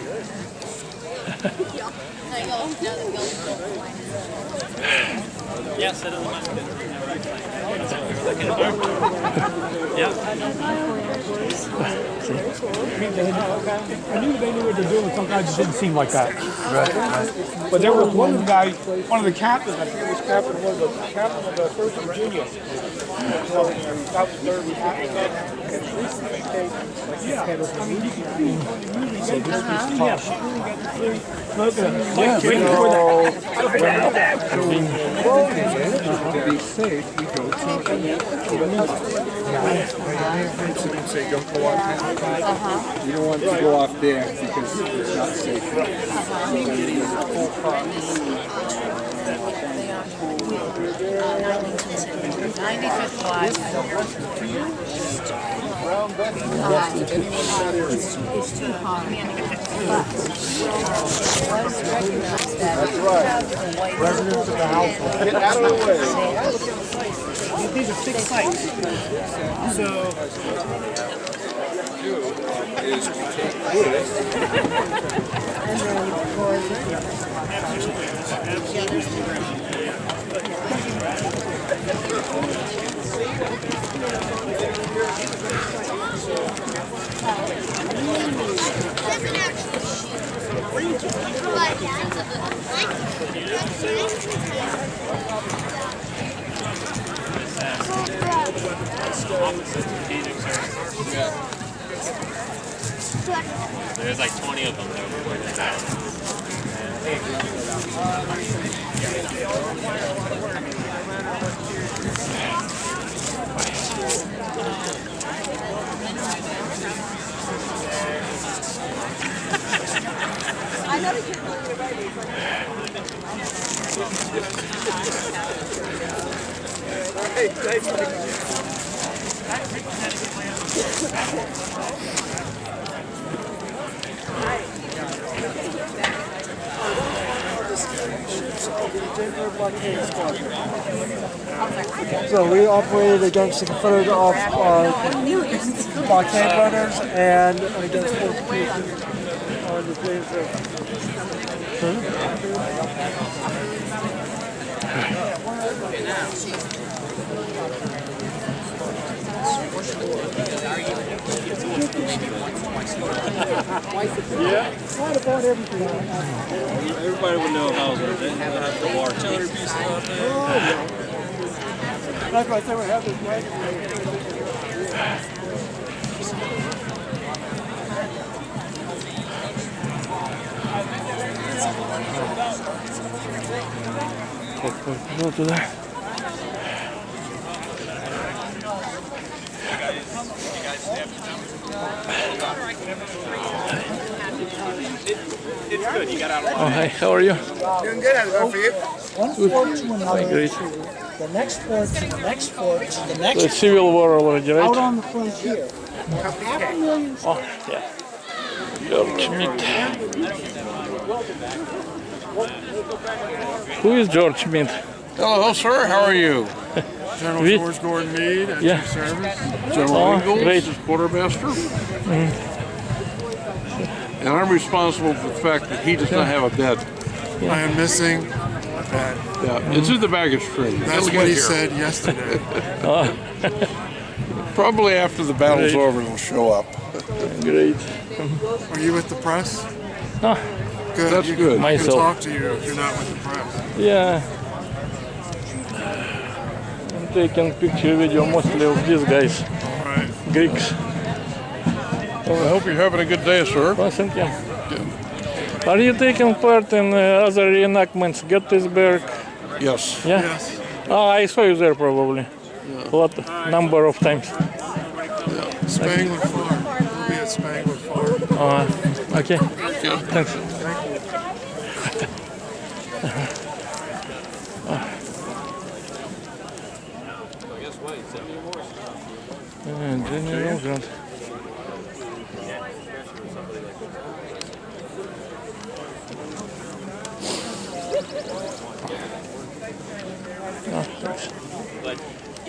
Yeah, sit in the basket. Yeah. I knew they knew what they're doing, sometimes it just didn't seem like that. But there was one guy, one of the captains, I forget which captain it was, the captain of the 1st Virginia. So that was there, we had yeah, I mean, you can see on the movie, right before that. To be safe, we go to say don't go off there. You don't want to go off there because it's not safe. 95th Live. It's too hard. That's right. Residents of the household. Get out of the way. These are 6 sites. So Is to take this and then for There's like 20 of them that were pointed out. I know the kids are ready. So we operated against the Confederate blockade runners and against fortifications on the James River. Yeah. What about everything? Everybody would know how they have the artillery pieces out there. That's why I say we have this wagon. Go to there. It's good. You got out Oh, hi, how are you? Doing good. How's it going for you? One fort to another. Great. The next fort to the next fort to the next. So it's Civil War already, right? Out on the frontier. $500,000. Oh, yeah. George Meade. Who is George Meade? Hello, sir. How are you? General We- George Gordon Meade at Yeah. your service. General Oh, Ingalls great. is quartermaster. And I'm responsible for the fact that he does not have a bed. I am missing a bed. Yeah, it's in the baggage stream. That's It'll what get he here. said yesterday. Probably after the battle's Great. over, it'll show up. Great. Are you with the press? Ah, Good. That's you good. Can Myself. talk to you if you're not with the press. yeah. I'm taking picture video mostly of these guys, All right. Greeks. Well, I hope you're having a good day, sir. Oh, thank you. Are you taking part in other reenactments, Gettysburg? Yes. Yeah? Yes. Oh, I saw you there probably. Number of times. Spangler Farm. We'll be at Spangler Farm. Okay. Thanks.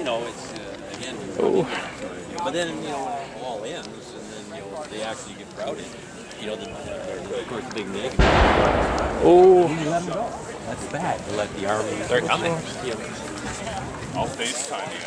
you know, it's again. But then you know, when it all ends, and then you know they actually get crowded. You know, of course, the big negative. Oh. You let them go. That's bad. To let the army. They're coming. Yeah. I'll FaceTime you.